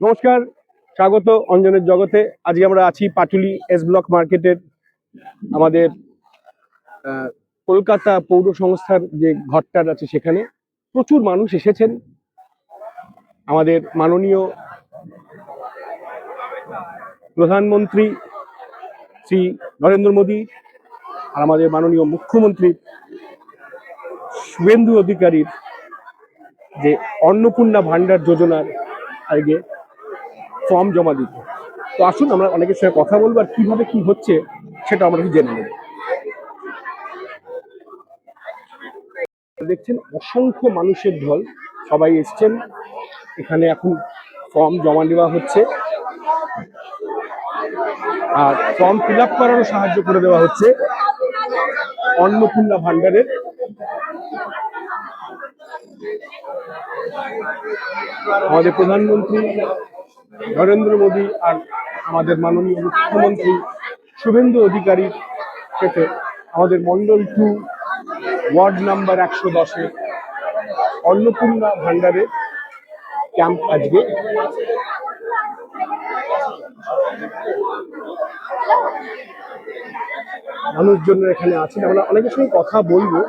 নমস্কার, স্বাগত অঞ্জনের জগতে। আজকে আমরা আছি পাটুলি এস ব্লক মার্কেটের আমাদের কলকাতা পৌর সংস্থার যে ঘরটা আছে সেখানে প্রচুর মানুষ এসেছেন। আমাদের মাননীয় প্রধানমন্ত্রী শ্রী নরেন্দ্র মোদী আর আমাদের মাননীয় মুখ্যমন্ত্রী শুভেন্দু অধিকারীর যে অন্নপূর্ণা ভান্ডার যোজনার আগে ফর্ম জমা দিতে। তো আসুন আমরা অনেকের সঙ্গে কথা বলবো আর কিভাবে কি হচ্ছে সেটা আমরা জেনে নেব। দেখছেন অসংখ্য মানুষের ঢল, সবাই এসছেন এখানে। এখন ফর্ম জমা দেওয়া হচ্ছে আর ফর্ম ফিল আপ করারও সাহায্য করে দেওয়া হচ্ছে অন্নপূর্ণা ভান্ডারের আমাদের প্রধানমন্ত্রী নরেন্দ্র মোদী আর আমাদের মাননীয় মুখ্যমন্ত্রী শুভেন্দু অধিকারীর ক্ষেত্রে আমাদের মন্ডল 2 ওয়ার্ড নাম্বার 110-এ অন্নপূর্ণা ভান্ডারের ক্যাম্প আজকে। মানুষজন এখানে আছেন, আমরা অনেকের সঙ্গে কথা বলবো।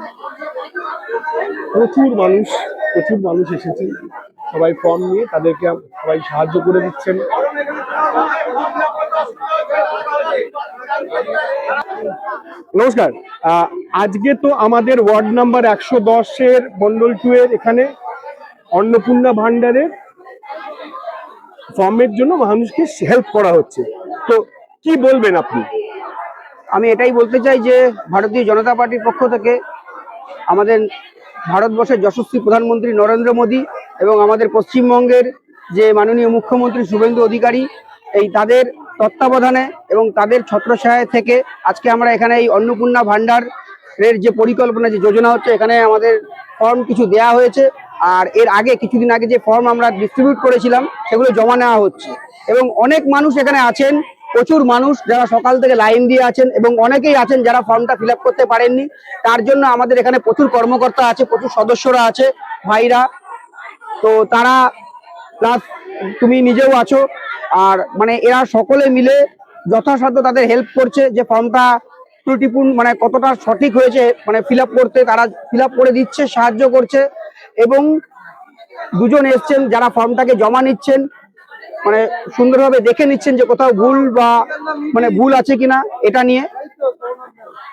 প্রচুর মানুষ এসেছেন, সবাই ফর্ম নিয়ে তাদেরকে সবাই সাহায্য করে দিচ্ছেন। নমস্কার, আজকে তো আমাদের ওয়ার্ড নাম্বার 110-এর মন্ডল 2 এর এখানে অন্নপূর্ণা ভান্ডারের ফর্মের জন্য মানুষকে হেল্প করা হচ্ছে, তো কি বলবেন আপনি? আমি এটাই বলতে চাই যে ভারতীয় জনতা পার্টির পক্ষ থেকে আমাদের ভারতবর্ষের যশস্বী প্রধানমন্ত্রী নরেন্দ্র মোদী এবং আমাদের পশ্চিমবঙ্গের যে মাননীয় মুখ্যমন্ত্রী শুভেন্দু অধিকারী, এই তাদের তত্ত্বাবধানে এবং তাদের ছত্রছায়ায় থেকে আজকে আমরা এখানে এই অন্নপূর্ণা ভান্ডারের যে পরিকল্পনা, যে যোজনা হচ্ছে, এখানে আমাদের ফর্ম কিছু দেয়া হয়েছে। আর এর আগে কিছুদিন আগে যে ফর্ম আমরা ডিস্ট্রিবিউট করেছিলাম সেগুলো জমা নেওয়া হচ্ছে এবং অনেক মানুষ এখানে আছেন, প্রচুর মানুষ যারা সকাল থেকে লাইন দিয়ে আছেন এবং অনেকেই আছেন যারা ফর্মটা ফিল আপ করতে পারেননি। তার জন্য আমাদের এখানে প্রচুর কর্মকর্তা আছে, প্রচুর সদস্যরা আছে, ভাইরা, তো তারা প্লাস তুমি নিজেও আছো। আর মানে এরা সকলে মিলে যথাসাধ্য তাদের হেল্প করছে যে ফর্মটা ত্রুটিপূর্ণ মানে কতটা সঠিক হয়েছে মানে ফিল আপ করতে, তারা ফিল আপ করে দিচ্ছে, সাহায্য করছে। এবং দুজন এসছেন যারা ফর্মটাকে জমা নিচ্ছেন, মানে সুন্দরভাবে দেখে নিচ্ছেন যে কোথাও ভুল বা মানে ভুল আছে কিনা এটা নিয়ে।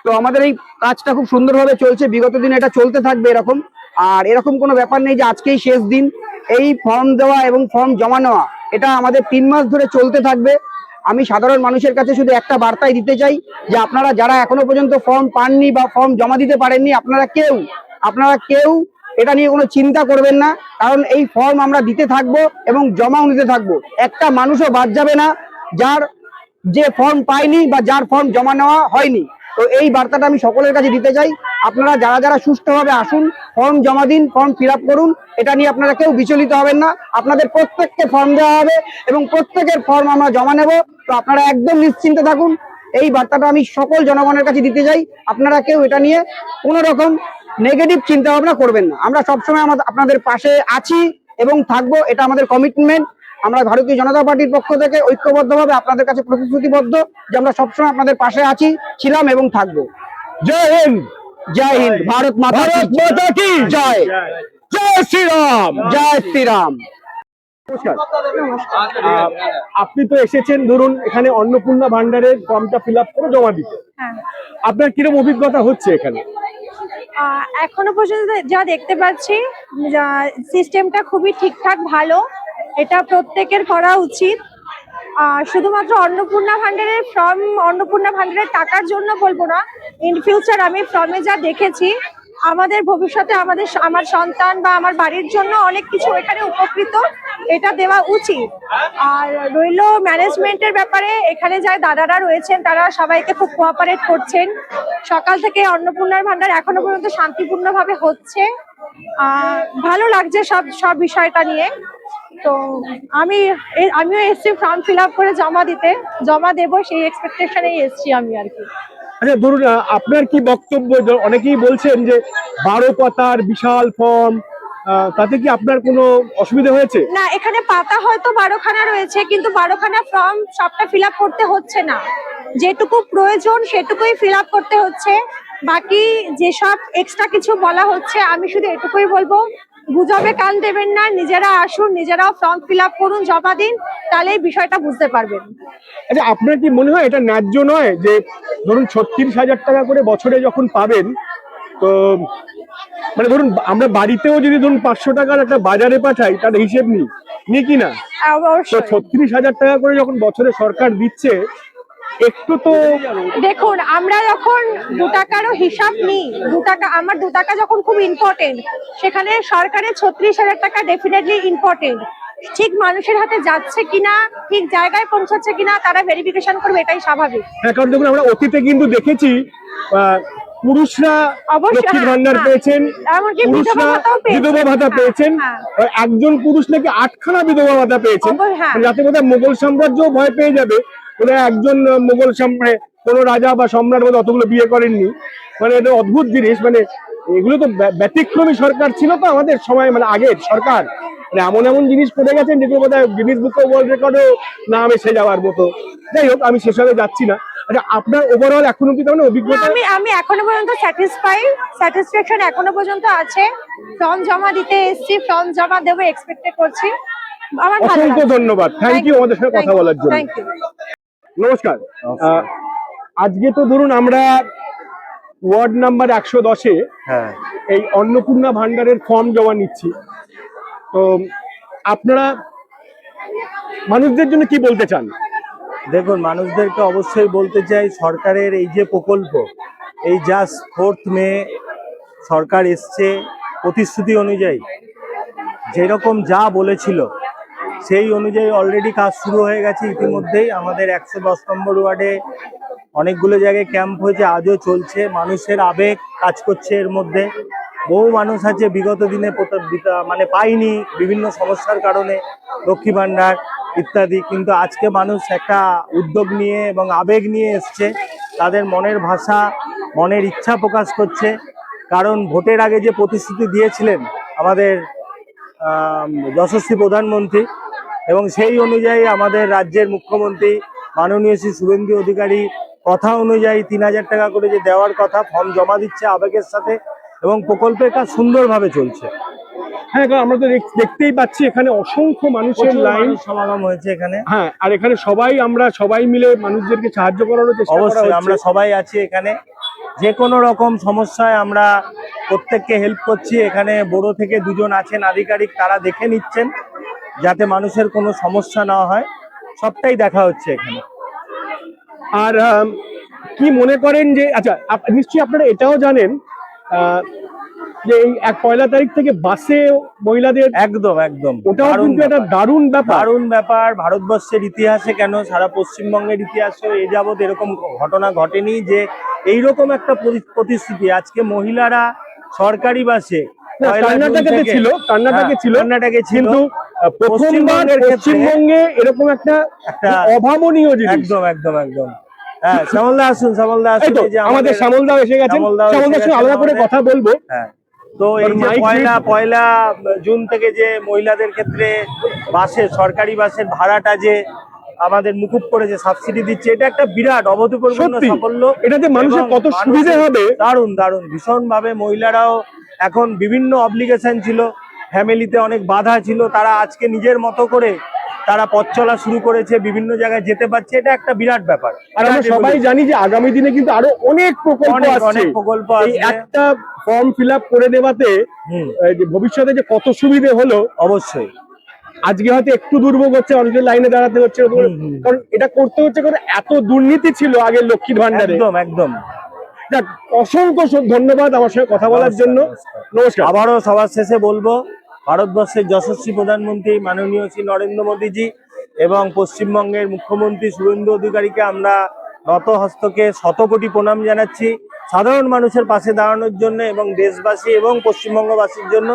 তো আমাদের এই কাজটা খুব সুন্দরভাবে চলছে, বিগত দিনে এটা চলতে থাকবে এরকম। আর এরকম কোনো ব্যাপার নেই যে আজকেই শেষ দিন। এই ফর্ম দেওয়া এবং ফর্ম জমা নেওয়া এটা আমাদের 3 মাস ধরে চলতে থাকবে। আমি সাধারণ মানুষের কাছে শুধু একটা বার্তাই দিতে চাই যে আপনারা যারা এখনো পর্যন্ত ফর্ম পাননি বা ফর্ম জমা দিতে পারেননি, আপনারা কেউ এটা নিয়ে কোনো চিন্তা করবেন না, কারণ এই ফর্ম আমরা দিতে থাকবো এবং জমাও নিতে থাকবো। একটা মানুষও বাদ যাবে না যার যে ফর্ম পায়নি বা যার ফর্ম জমা নেওয়া হয়নি। তো এই বার্তাটা আমি সকলের কাছে দিতে চাই, আপনারা যারা যারা সুষ্ঠুভাবে আসুন, ফর্ম জমা দিন, ফর্ম ফিল আপ করুন, এটা নিয়ে আপনারা কেউ বিচলিত হবেন না। আপনাদের প্রত্যেককে ফর্ম দেওয়া হবে এবং প্রত্যেকের ফর্ম আমরা জমা নেব। তো আপনারা একদম নিশ্চিন্তে থাকুন, এই বার্তাটা আমি সকল জনগণের কাছে দিতে চাই। আপনারা কেউ এটা নিয়ে কোনো রকম নেগেটিভ চিন্তা ভাবনা করবেন না। আমরা সবসময় আপনাদের পাশে আছি এবং থাকবো, এটা আমাদের কমিটমেন্ট। আমরা ভারতীয় জনতা পার্টির পক্ষ থেকে ঐক্যবদ্ধভাবে আপনাদের কাছে প্রতিশ্রুতিবদ্ধ যে আমরা সবসময় আপনাদের পাশে আছি, ছিলাম এবং থাকবো। জয় হিন্দ, জয় হিন্দ, ভারত মাতা কি জয়, জয় শ্রীরাম, জয় শ্রীরাম। নমস্কার, আপনি তো এসেছেন ধরুন এখানে অন্নপূর্ণা ভান্ডারের ফর্মটা ফিল আপ করে জমা দিতে। আপনার কিরকম অভিজ্ঞতা হচ্ছে এখানে? এখনো পর্যন্ত যা দেখতে পাচ্ছি সিস্টেমটা খুবই ঠিকঠাক, ভালো। এটা প্রত্যেকের করা উচিত। শুধুমাত্র অন্নপূর্ণা ভান্ডারের টাকার জন্য বলবো না, ইন ফিউচার আমি ফর্মে যা দেখেছি আমাদের ভবিষ্যতে আমার সন্তান বা আমার বাড়ির জন্য অনেক কিছু এখানে উপকৃত, এটা দেওয়া উচিত। আর রইল ম্যানেজমেন্টের ব্যাপারে, এখানে যারা দাদারা রয়েছেন তারা সবাইকে খুব কোঅপারেট করছেন। সকাল থেকে অন্নপূর্ণার ভান্ডার এখনো পর্যন্ত শান্তিপূর্ণভাবে হচ্ছে। ভালো লাগছে সব বিষয়টা নিয়ে। তো আমিও এসছি ফর্ম ফিল আপ করে জমা দেবো, সেই এক্সপেকটেশনেই এসছি আমি আর কি। আচ্ছা ধরুন আপনার কি বক্তব্য? অনেকেই বলছেন যে 12 পাতার বিশাল ফর্ম, তাতে কি আপনার কোনো অসুবিধা হয়েছে? না, এখানে পাতা হয়তো 12খানা রয়েছে, কিন্তু 12খানা ফর্ম সবটা ফিল আপ করতে হচ্ছে না। যেটুকু প্রয়োজন সেটুকুই ফিল আপ করতে হচ্ছে। বাকি যেসব এক্সট্রা কিছু বলা হচ্ছে, আমি শুধু এটুকুই বলবো, গুজবে কান দেবেন না, নিজেরা আসুন, নিজেরাও ফর্ম ফিল আপ করুন, জমা দিন, তাহলে এই বিষয়টা বুঝতে পারবেন। আচ্ছা, আপনার কি মনে হয় এটা ন্যায্য নয় যে ধরুন 36,000 টাকা করে বছরে যখন পাবেন, তো মানে ধরুন আমরা বাড়িতেও যদি ধরুন 500 টাকার একটা বাজারে পাঠাই, তার হিসেব নিই কি না? তো অবশ্যই 36,000 টাকা করে যখন বছরে সরকার দিচ্ছে, একটু তো দেখুন, আমরা যখন 2 টাকারও হিসাব নিই, 2 টাকা, আমার 2 টাকা যখন খুব ইম্পর্টেন্ট, সেখানে সরকারের 36,000 টাকা ডেফিনেটলি ইম্পর্টেন্ট। ঠিক মানুষের হাতে যাচ্ছে কিনা, ঠিক জায়গায় পৌঁছাচ্ছে কিনা, তারা ভেরিফিকেশন করবে, এটাই স্বাভাবিক। হ্যাঁ, কারণ দেখুন আমরা অতীতে কিন্তু দেখেছি পুরুষরা অবশ্যই, লক্ষ্মীর হ্যাঁ, ভান্ডার হ্যাঁ। পেয়েছেন, এমনকি পুরুষরা বিধবা ভাতাও পেয়েছেন। বিধবা ভাতা হ্যাঁ, পেয়েছেন, হ্যাঁ। আর একজন পুরুষ নাকি 8খানা বিধবা ভাতা পেয়েছেন। হ্যাঁ। মানে যাতে বোধহয় মোগল সাম্রাজ্য ভয় পেয়ে যাবে, বোধহয় একজন মোগল সম্রাট, কোনো রাজা বা সম্রাট বোধহয় অতগুলো বিয়ে করেননি। মানে এটা অদ্ভুত জিনিস। মানে এগুলো তো ব্যতিক্রমী সরকার ছিল তো আমাদের সময়, মানে আগের সরকার। মানে এমন এমন জিনিস করে গেছেন যেগুলো বোধহয় গিনিস বুক অফ ওয়ার্ল্ড রেকর্ডেও নাম এসে যাওয়ার মতো। যাই হোক, আমি সেসবে যাচ্ছি না। আচ্ছা, আপনার ওভারঅল এখন অব্দি তার মানে না, অভিজ্ঞতা? আমি এখনো পর্যন্ত স্যাটিসফ্যাকশন এখনো পর্যন্ত আছে। ফর্ম জমা দিতে এসেছি, ফর্ম জমা দেবো এক্সপেক্ট করছি। আমার ভালো অসংখ্য লাগছে। ধন্যবাদ, থ্যাংক ইউ আমাদের সঙ্গে কথা বলার জন্য। Thank you. নমস্কার। আজকে তো ধরুন আমরা ওয়ার্ড নাম্বার 110-এ হ্যাঁ, এই অন্নপূর্ণা ভান্ডারের ফর্ম জমা নিচ্ছি। তো আপনারা মানুষদের জন্য কি বলতে চান? দেখুন, মানুষদেরকে অবশ্যই বলতে চাই, সরকারের এই যে প্রকল্প, এই জাস্ট 4th মে সরকার এসছে, প্রতিশ্রুতি অনুযায়ী যেরকম যা বলেছিল সেই অনুযায়ী অলরেডি কাজ শুরু হয়ে গেছে ইতিমধ্যেই। আমাদের 110 নম্বর ওয়ার্ডে অনেকগুলো জায়গায় ক্যাম্প হয়েছে, আজও চলছে। মানুষের আবেগ কাজ করছে এর মধ্যে। বহু মানুষ আছে বিগত দিনে মানে পায়নি বিভিন্ন সমস্যার কারণে, লক্ষ্মী ভান্ডার ইত্যাদি, কিন্তু আজকে মানুষ একটা উদ্যোগ নিয়ে এবং আবেগ নিয়ে এসছে, তাদের মনের ভাষা, মনের ইচ্ছা প্রকাশ করছে। কারণ ভোটের আগে যে প্রতিশ্রুতি দিয়েছিলেন আমাদের যশস্বী প্রধানমন্ত্রী, এবং সেই অনুযায়ী আমাদের রাজ্যের মুখ্যমন্ত্রী মাননীয় শ্রী শুভেন্দু অধিকারী কথা অনুযায়ী 3,000 টাকা করে যে দেওয়ার কথা, ফর্ম জমা দিচ্ছে আবেগের সাথে, এবং প্রকল্পের কাজ সুন্দরভাবে চলছে। হ্যাঁ, কারণ আমরা তো দেখতেই পাচ্ছি এখানে অসংখ্য মানুষের প্রচুর লাইন মানুষ সমাগম হয়েছে এখানে। হ্যাঁ, আর এখানে আমরা সবাই মিলে মানুষদেরকে সাহায্য করার চেষ্টা করা অবশ্যই আমরা হচ্ছে। সবাই আছি এখানে, যে কোনো রকম সমস্যায় আমরা প্রত্যেককে হেল্প করছি। এখানে বড় থেকে 2 জন আছেন আধিকারিক, তারা দেখে নিচ্ছেন যাতে মানুষের কোনো সমস্যা না হয়, সবটাই দেখা হচ্ছে এখানে। আর কি মনে করেন যে, আচ্ছা নিশ্চয়ই আপনারা এটাও জানেন যে এই 1 তারিখ থেকে বাসে মহিলাদের, একদম একদম ওটাও দারুণ কিন্তু একটা ব্যাপার। দারুণ ব্যাপার। দারুণ ব্যাপার। ভারতবর্ষের ইতিহাসে কেন, সারা পশ্চিমবঙ্গের ইতিহাসেও এ যাবৎ এরকম ঘটনা ঘটেনি যে এইরকম একটা প্রতিশ্রুতি। আজকে মহিলারা সরকারি বাসে, কর্ণাটকে ছিল, কর্ণাটকে ছিল, কিন্তু প্রথমবার পশ্চিমবঙ্গে এরকম একটা অভাবনীয় জিনিস। একদম একদম একদম। হ্যাঁ, শ্যামলদা আসুন, শ্যামলদা আসুন। এই যে আমাদের শ্যামলদাও এসে গেছেন, শ্যামলদার সঙ্গে আলাদা করে কথা বলবো। হ্যাঁ, তো এই যে পয়লা জুন থেকে যে মহিলাদের ক্ষেত্রে বাসে, সরকারি বাসের ভাড়াটা যে আমাদের মুকুব করেছে, সাবসিডি দিচ্ছে, এটা একটা বিরাট অভূতপূর্ব সাফল্য। এটাতে মানুষের কত সুবিধা হবে। দারুণ দারুণ, ভীষণ ভাবে। মহিলারাও এখন বিভিন্ন অব্লিগেশন ছিল, ফ্যামিলিতে অনেক বাধা ছিল, তারা আজকে নিজের মতো করে তারা পথ চলা শুরু করেছে, বিভিন্ন জায়গায় যেতে পারছে, এটা একটা বিরাট ব্যাপার। আর আমরা সবাই জানি যে আগামী দিনে কিন্তু আরো অনেক প্রকল্প আসছে। এই একটা ফর্ম ফিল আপ করে দেওয়াতে ভবিষ্যতে যে কত সুবিধে হলো। অবশ্যই আজকে হয়তো একটু দুর্ভোগ হচ্ছে, অনেকের লাইনে দাঁড়াতে হচ্ছে, কারণ এটা করতে হচ্ছে, কারণ এত দুর্নীতি ছিল আগের লক্ষ্মীর ভান্ডারে। একদম একদম। অসংখ্য ধন্যবাদ আমার সঙ্গে কথা বলার জন্য। নমস্কার। আবারও সবার শেষে বলবো, ভারতবর্ষের যশস্বী প্রধানমন্ত্রী মাননীয় শ্রী নরেন্দ্র মোদীজি এবং পশ্চিমবঙ্গের মুখ্যমন্ত্রী শুভেন্দু অধিকারীকে আমরা নত হস্তকে শতকোটি প্রণাম জানাচ্ছি, সাধারণ মানুষের পাশে দাঁড়ানোর জন্য এবং দেশবাসী এবং পশ্চিমবঙ্গবাসীর জন্য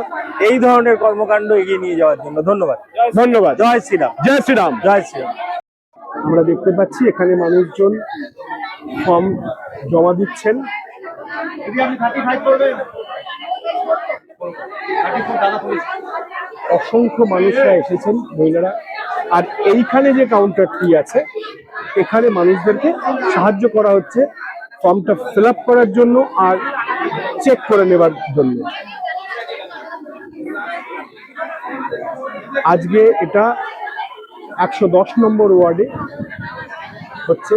এই ধরনের কর্মকাণ্ড এগিয়ে নিয়ে যাওয়ার জন্য। ধন্যবাদ। ধন্যবাদ। জয় শ্রীরাম। জয় শ্রীরাম। জয় শ্রীরাম। আমরা দেখতে পাচ্ছি এখানে মানুষজন ফর্ম জমা দিচ্ছেন। অসংখ্য মানুষরা এসেছেন, মহিলারা। আর এইখানে যে কাউন্টারটি আছে, এখানে মানুষদেরকে সাহায্য করা হচ্ছে ফর্মটা ফিল আপ করার জন্য আর চেক করে নেবার জন্য। আজকে এটা 110 নম্বর ওয়ার্ডে হচ্ছে,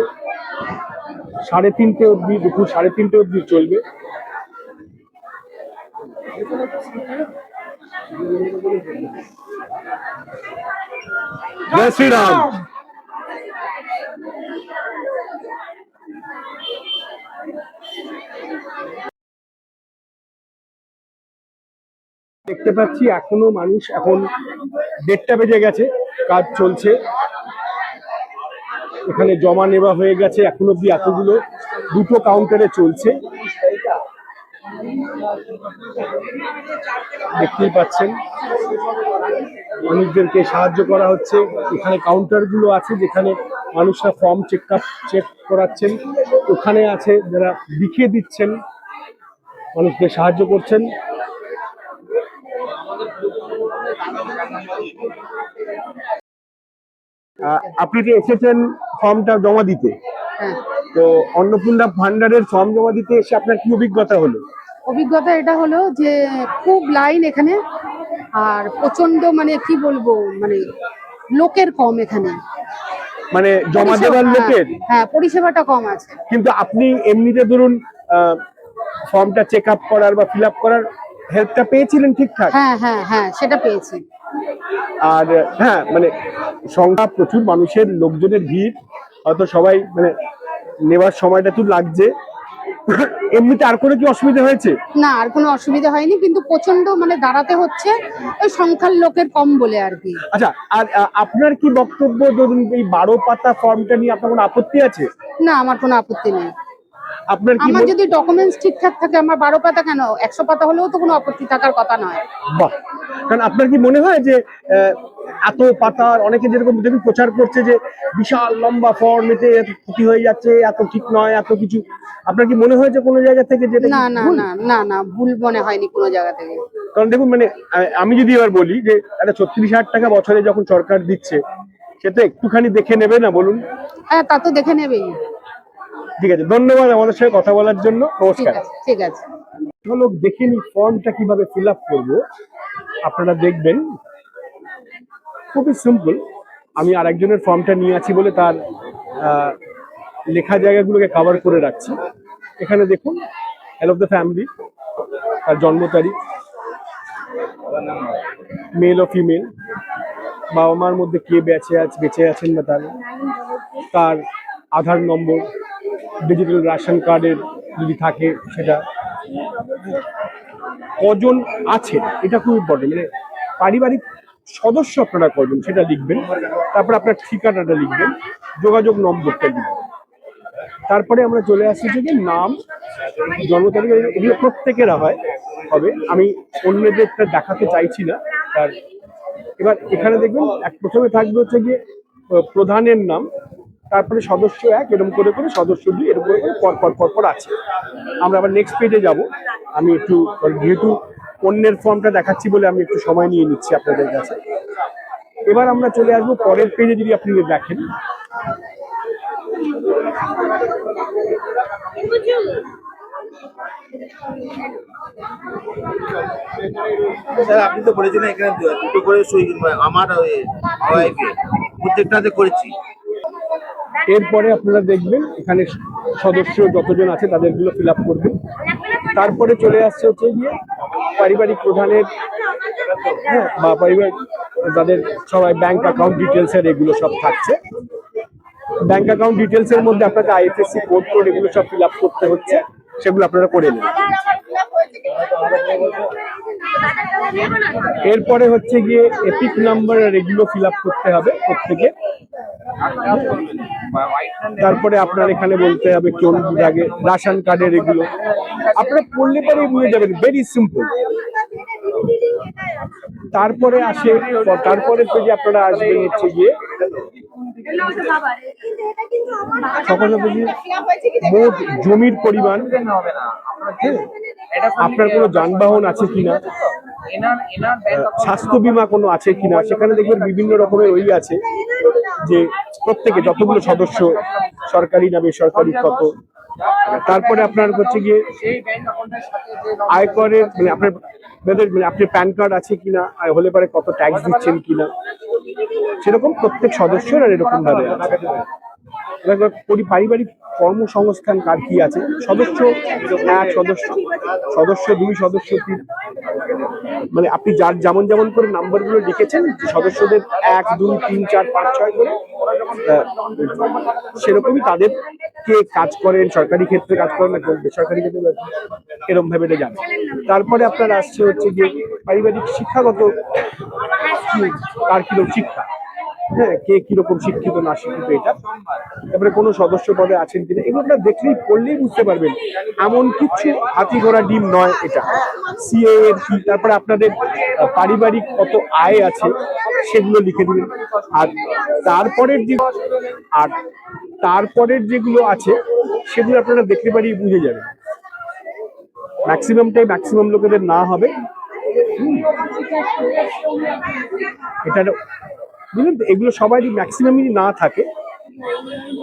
3:30 অবধি, দুপুর 3:30 অবধি চলবে। জয় শ্রীরাম। দেখতে পাচ্ছি এখনো মানুষ, এখন 1:30 বেজে গেছে, কাজ চলছে, এখানে জমা নেওয়া হয়ে গেছে, এখন অব্দি এতগুলো, দুটো কাউন্টারে চলছে, দেখতেই পাচ্ছেন। মানুষদেরকে সাহায্য করা হচ্ছে। এখানে কাউন্টার গুলো আছে যেখানে মানুষরা ফর্ম চেক করাচ্ছেন, ওখানে আছে যারা লিখে দিচ্ছেন, মানুষদের সাহায্য করছেন। আপনি যে এসেছেন ফর্মটা জমা দিতে, তো অন্নপূর্ণা ভান্ডারের ফর্ম জমা দিতে এসে আপনার কি অভিজ্ঞতা হলো? অভিজ্ঞতা এটা হলো যে খুব লাইন এখানে, আর প্রচন্ড মানে কি বলবো, মানে লোকের কম এখানে, মানে জমা দেওয়ার লোকের? হ্যাঁ, পরিষেবাটা কম আছে। কিন্তু আপনি এমনিতে ধরুন ফর্মটা চেক আপ করার বা ফিল আপ করার হেল্পটা পেয়েছিলেন ঠিকঠাক? হ্যাঁ হ্যাঁ হ্যাঁ, সেটা পেয়েছি। আর হ্যাঁ, মানে সংখ্যা প্রচুর, মানুষের লোকজনের ভিড়, হয়তো সবাই মানে নেবার সময়টা একটু লাগছে। এমনিতে আর কোনো কি অসুবিধা হয়েছে? না, আর কোনো অসুবিধা হয়নি, কিন্তু প্রচন্ড মানে দাঁড়াতে হচ্ছে, ওই সংখ্যার লোকের কম বলে আর কি। আচ্ছা, আর আপনার কি বক্তব্য, ধরুন এই 12 পাতা ফর্মটা নিয়ে আপনার কোনো আপত্তি আছে? না, আমার কোনো আপত্তি নেই। আপনার কি আমার যদি ডকুমেন্টস ঠিকঠাক থাকে, আমার 12 পাতা কেন, 100 পাতা হলেও তো কোনো আপত্তি থাকার কথা নয়। বাহ, কারণ আপনার কি মনে হয় যে এত পাতার, অনেকে যেরকম দেখুন প্রচার করছে যে বিশাল লম্বা ফর্ম, এতে এত ক্ষতি হয়ে যাচ্ছে, এত ঠিক নয়, এত কিছু, আপনার কি মনে হয় যে কোনো জায়গা থেকে যেটা না না না না না, ভুল মনে হয়নি কোনো জায়গা থেকে। কারণ দেখুন, মানে আমি যদি এবার বলি যে একটা 36,000 টাকা বছরে যখন সরকার দিচ্ছে, সে তো একটুখানি দেখে নেবে না বলুন? হ্যাঁ, তা তো দেখে নেবেই। ঠিক আছে, ধন্যবাদ আমাদের সঙ্গে কথা বলার জন্য, ঠিক নমস্কার। আছে, ঠিক আছে। চলো দেখে নি ফর্মটা কিভাবে ফিল আপ করবো। আপনারা দেখবেন খুবই সিম্পল। আমি আরেকজনের ফর্মটা নিয়ে আছি বলে তার লেখা জায়গাগুলোকে কভার করে রাখছি। এখানে দেখুন, হেড অফ দ্য ফ্যামিলি, তার জন্ম তারিখ, মেল ও ফিমেল, বাবা মার মধ্যে কে বেঁচে আছেন না তার আধার নম্বর, ডিজিটাল রেশন কার্ডের যদি থাকে সেটা, কজন আছেন এটা খুব ইম্পর্টেন্ট, মানে পারিবারিক সদস্য আপনারা কজন সেটা লিখবেন, তারপর আপনার ঠিকানাটা লিখবেন, যোগাযোগ নম্বরটা লিখবেন। তারপরে আমরা চলে আসছি যে নাম, জন্ম তারিখ, এগুলো প্রত্যেকের হবে, আমি অন্যদেরটা দেখাতে চাইছি না। তার এবার এখানে দেখবেন প্রথমে থাকবে হচ্ছে গিয়ে প্রধানের নাম, তারপরে সদস্য 1, এরকম করে করে সদস্য 2, এরকম করে করে পর আছে। আমরা আবার নেক্সট পেজে যাব। আমি একটু, যেহেতু অন্যের ফর্মটা দেখাচ্ছি বলে আমি একটু সময় নিয়ে নিচ্ছি আপনাদের কাছে। এবার আমরা চলে আসবো পরের পেজে, যদি আপনি দেখেন। স্যার, আপনি তো বলেছেন এখানে দুটো করে সই, আমার ওয়াইফে প্রত্যেকটাতে করেছি। এরপরে আপনারা দেখবেন এখানে সদস্য যতজন আছে তাদেরগুলো ফিল আপ করবেন। তারপরে চলে আসছে হচ্ছে গিয়ে পারিবারিক প্রধানের, হ্যাঁ, বা পারিবারিক যাদের সবাই ব্যাংক অ্যাকাউন্ট ডিটেলস এর এগুলো সব থাকছে। ব্যাংক অ্যাকাউন্ট ডিটেলস এর মধ্যে আপনাকে আইএফএসসি কোড এগুলো সব ফিল আপ করতে হচ্ছে, সেগুলো আপনারা করে নেবেন। এরপরে হচ্ছে গিয়ে এপিক নাম্বার আর এগুলো ফিল আপ করতে হবে প্রত্যেকে। তারপরে আপনার এখানে বলতে হবে কোন বিভাগে, রেশন কার্ডের এগুলো আপনারা পড়লে পরে বুঝে যাবেন, ভেরি সিম্পল। তারপরে তারপরে পেজে আপনারা আসবেন হচ্ছে গিয়ে সকল মোট জমির পরিমাণ, আপনার কোনো যানবাহন আছে কিনা, স্বাস্থ্য বীমা কোনো আছে কিনা, সেখানে দেখবেন বিভিন্ন রকমের ওই আছে যে প্রত্যেকে যতগুলো সদস্য সরকারি না বেসরকারি কত। তারপরে আপনার হচ্ছে গিয়ে আয়করের মানে আপনার মানে আপনি প্যান কার্ড আছে কিনা, আর হলে পরে কত ট্যাক্স দিচ্ছেন কিনা, সেরকম প্রত্যেক সদস্যের আর এরকম ভাবে আছে। এবার পারিবারিক কর্মসংস্থান কার কি আছে, সদস্য এক, সদস্য দুই, সদস্য তিন, মানে আপনি যার যেমন যেমন করে নাম্বার গুলো লিখেছেন যে সদস্যদের 1 2 3 4 5 6 করে, সেরকমই তাদের কে কাজ করেন, সরকারি ক্ষেত্রে কাজ করেন না বেসরকারি ক্ষেত্রে এরকম ভাবে এটা জানেন। তারপরে আপনার আসছে হচ্ছে যে পারিবারিক শিক্ষাগত কার কিরকম শিক্ষা, হ্যাঁ, কে কিরকম শিক্ষিত না শিক্ষিত, এটা। তারপরে কোনো সদস্য পদে আছেন কিনা, এগুলো আপনার দেখলেই পড়লেই বুঝতে পারবেন। এমন কিছু হাতি ঘোড়া ডিম নয় এটা। সিএ এর কি, তারপরে আপনাদের পারিবারিক কত আয় আছে সেগুলো লিখে দিবেন। আর তারপরের যেগুলো আছে সেগুলো আপনারা দেখতে পারি বুঝে যাবেন। ম্যাক্সিমাম লোকেদের না হবে, এটা বুঝলেন তো, এগুলো সবারই ম্যাক্সিমামই না থাকে।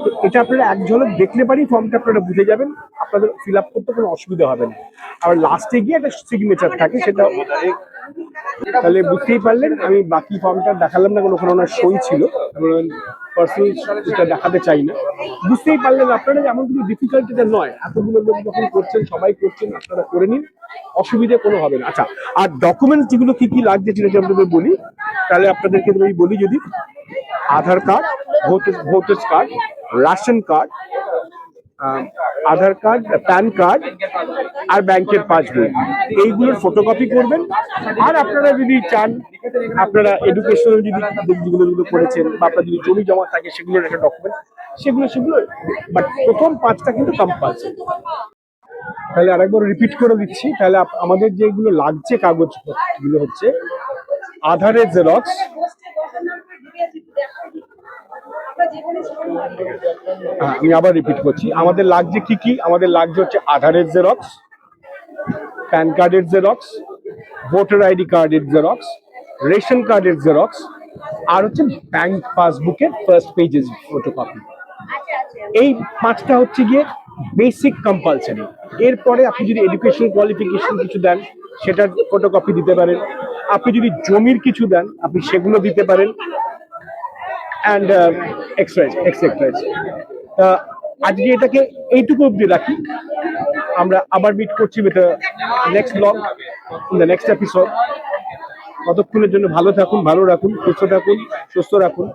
তো এটা আপনারা এক ঝলক দেখলে পারি ফর্মটা আপনারা বুঝে যাবেন, আপনাদের ফিল আপ করতে কোনো অসুবিধা হবে না। আর লাস্টে গিয়ে একটা সিগনেচার থাকে, সেটা তাহলে বুঝতেই পারলেন। আমি বাকি ফর্মটা দেখালাম না, ওখানে ওনার সই ছিল, পার্সোনালটা দেখাতে চাই না। বুঝতেই পারলেন আপনারা এমন কিছু ডিফিকাল্ট এটা নয়, এতগুলো লোক যখন করছেন, সবাই করছেন, আপনারা করে নিন, অসুবিধা কোনো হবে না। আচ্ছা, আর ডকুমেন্টস যেগুলো কি কি লাগছে সেটা আপনাদের বলি, তাহলে আপনাদেরকে আমি বলি, যদি Aadhaar card, voters card, ration card, Aadhaar card, PAN card আর ব্যাংকের পাসবই, এইগুলোর ফটোকপি করবেন। আর আপনারা যদি চান, আপনারা এডুকেশনাল যেগুলো করেছেন বা আপনার যদি জমি জমা থাকে সেগুলোর একটা ডকুমেন্ট, সেগুলো বাট প্রথম 5টা কিন্তু কম্পালসারি। তাহলে আরেকবার রিপিট করে দিচ্ছি, তাহলে আমাদের যেগুলো লাগছে কাগজগুলো হচ্ছে আধারের জেরক্স, আমি আবার রিপিট করছি, আমাদের লাগছে কি, আমাদের লাগছে হচ্ছে আধারের জেরক্স, প্যান কার্ডের জেরক্স, ভোটার আইডি কার্ডের জেরক্স, রেশন কার্ডের জেরক্স, আর হচ্ছে ব্যাংক পাসবুকের ফার্স্ট পেজের ফটোকপি। এই 5টা হচ্ছে গিয়ে বেসিক কম্পালসারি। এরপরে আপনি যদি এডুকেশনাল কোয়ালিফিকেশন কিছু দেন সেটার ফটোকপি দিতে পারেন, আপনি যদি জমির কিছু দেন আপনি সেগুলো দিতে পারেন, অ্যান্ড এক্সট্রা। আজকে এটাকে এইটুকু অব্দি রাখি, আমরা আবার মিট করছি with next blog in the next episode. ততক্ষণের জন্য ভালো থাকুন, ভালো রাখুন, সুস্থ রাখুন।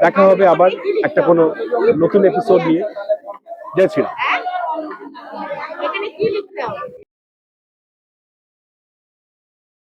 দেখা হবে আবার একটা কোনো নতুন এপিসোড নিয়ে। জয় শ্রীরাম।